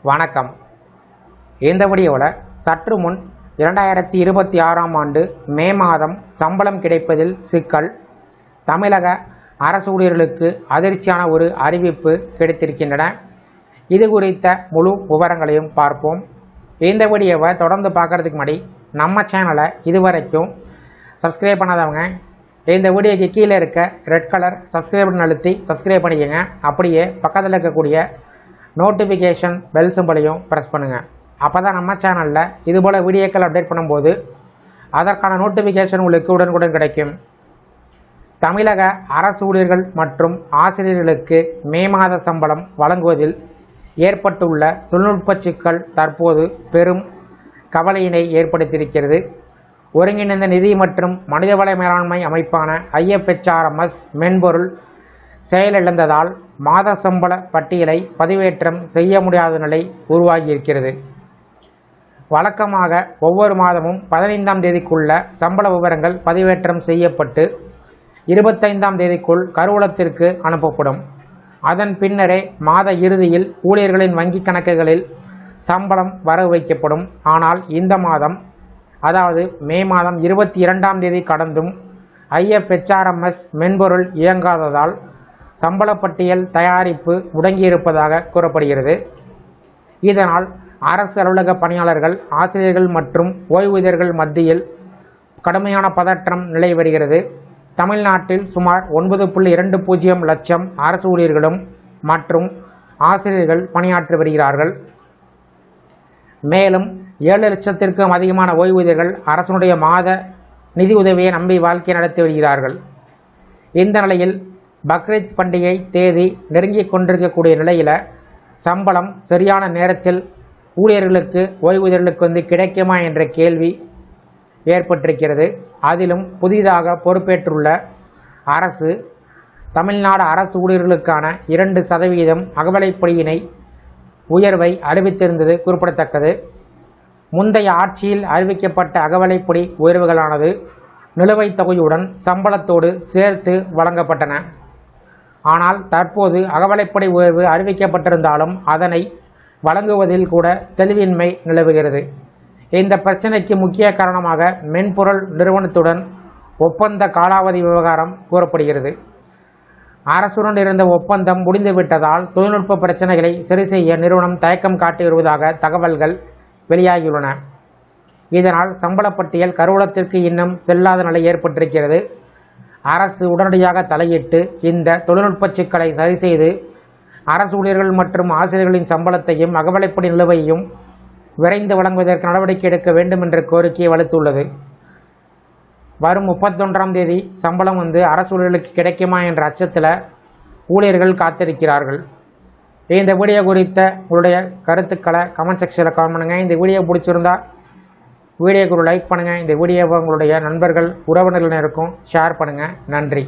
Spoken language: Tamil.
வணக்கம். இந்த வீடியோவில் சற்று முன் 2026ஆம் ஆண்டு மே மாதம் சம்பளம் கிடைப்பதில் சிக்கல், தமிழக அரசு ஊழியர்களுக்கு அதிர்ச்சியான ஒரு அறிவிப்பு கிடைத்திருக்கின்றன. இது குறித்த முழு விவரங்களையும் பார்ப்போம். இந்த வீடியோவை தொடர்ந்து பார்க்குறதுக்கு முன்னாடி நம்ம சேனலை இதுவரைக்கும் சப்ஸ்கிரைப் பண்ணாதவங்க இந்த வீடியோக்கு கீழே இருக்க ரெட் கலர் சப்ஸ்கிரைப் பட்டன் அழுத்தி சப்ஸ்கிரைப் பண்ணிக்கோங்க. அப்படியே பக்கத்தில் இருக்கக்கூடிய நோட்டிஃபிகேஷன் பெல் சிம்பலையும் ப்ரெஸ் பண்ணுங்கள். அப்போ தான் நம்ம சேனலில் இதுபோல் வீடியோக்கள் அப்டேட் பண்ணும்போது அதற்கான நோட்டிஃபிகேஷன் உங்களுக்கு உடனுக்குடன் கிடைக்கும். தமிழக அரசு ஊழியர்கள் மற்றும் ஆசிரியர்களுக்கு மே மாத சம்பளம் வழங்குவதில் ஏற்பட்டுள்ள தொழில்நுட்ப சிக்கல் தற்போது பெரும் கவலையினை ஏற்படுத்தியிருக்கிறது. ஒருங்கிணைந்த நிதி மற்றும் மனிதவள மேலாண்மை அமைப்பான IFHRMS மென்பொருள் செயலிழந்ததால் மாத சம்பள பட்டியலை பதிவேற்றம் செய்ய முடியாத நிலை உருவாகியிருக்கிறது. வழக்கமாக ஒவ்வொரு மாதமும் 15ஆம் தேதிக்குள்ள சம்பள விவரங்கள் பதிவேற்றம் செய்யப்பட்டு 25ஆம் தேதிக்குள் கருவூலத்திற்கு அனுப்பப்படும். அதன் பின்னரே மாத இறுதியில் ஊழியர்களின் வங்கிக் கணக்குகளில் சம்பளம் வரவு வைக்கப்படும். ஆனால் இந்த மாதம், அதாவது மே மாதம் 22ஆம் தேதி கடந்தும் IFHRMS மென்பொருள் இயங்காததால் சம்பள பட்டியல் தயாரிப்பு முடங்கியிருப்பதாக கூறப்படுகிறது. இதனால் அரசு அலுவலக பணியாளர்கள், ஆசிரியர்கள் மற்றும் ஓய்வூதியர்கள் மத்தியில் கடுமையான பதற்றம் நிலை வருகிறது. தமிழ்நாட்டில் சுமார் 9.20 லட்சம் அரசு ஊழியர்களும் மற்றும் ஆசிரியர்கள் பணியாற்றி வருகிறார்கள். மேலும் 7 லட்சத்திற்கும் அதிகமான ஓய்வூதியர்கள் அரசனுடைய மாத நிதி உதவியை நம்பி வாழ்க்கை நடத்தி வருகிறார்கள். இந்த நிலையில் பக்ரீத் பண்டிகை தேதி நெருங்கி கொண்டிருக்கக்கூடிய நிலையில் சம்பளம் சரியான நேரத்தில் ஊழியர்களுக்கு, ஓய்வூதியர்களுக்கு கிடைக்குமா என்ற கேள்வி ஏற்பட்டிருக்கிறது. அதிலும் புதிதாக பொறுப்பேற்றுள்ள அரசு தமிழ்நாடு அரசு ஊழியர்களுக்கான 2% அகவிலைப்படியினை உயர்வை அறிவித்திருந்தது குறிப்பிடத்தக்கது. முந்தைய ஆட்சியில் அறிவிக்கப்பட்ட அகவிலைப்படி உயர்வுகளானது நிலுவைத் தொகையுடன் சம்பளத்தோடு சேர்த்து வழங்கப்பட்டன. ஆனால் தற்போது அகவிலைப்படி உயர்வு அறிவிக்கப்பட்டிருந்தாலும் அதனை வழங்குவதில் கூட தெளிவின்மை நிலவுகிறது. இந்த பிரச்சினைக்கு முக்கிய காரணமாக மென்பொருள் நிறுவனத்துடன் ஒப்பந்த காலாவதி விவகாரம் கூறப்படுகிறது. அரசுடன் இருந்த ஒப்பந்தம் முடிந்துவிட்டதால் தொழில்நுட்ப பிரச்சனைகளை சரி செய்ய நிறுவனம் தயக்கம் காட்டி வருவதாக தகவல்கள் வெளியாகியுள்ளன. இதனால் சம்பள பட்டியல் கருவூலத்திற்கு இன்னும் செல்லாத நிலை ஏற்பட்டிருக்கிறது. அரசு உடனடியாக தலையிட்டு இந்த தொழில்நுட்ப சிக்கலை சரி செய்து அரசு ஊழியர்கள் மற்றும் ஆசிரியர்களின் சம்பளத்தையும் அகவிலைப்படி நிலுவையும் விரைந்து வழங்குவதற்கு நடவடிக்கை எடுக்க வேண்டும் என்ற கோரிக்கையை வலுத்துள்ளது. வரும் 31ஆம் தேதி சம்பளம் அரசு ஊழியர்களுக்கு கிடைக்குமா என்ற அச்சத்தில் ஊழியர்கள் காத்திருக்கிறார்கள். இந்த வீடியோ குறித்த உங்களுடைய கருத்துக்களை கமெண்ட் செக்ஷனில் கமெண்ட் பண்ணுங்கள். இந்த வீடியோ பிடிச்சிருந்தா வீடியோக்கு ஒரு லைக் பண்ணுங்கள். இந்த வீடியோவை உங்களுடைய நண்பர்கள், உறவினர்களுக்கும் ஷேர் பண்ணுங்கள். நன்றி.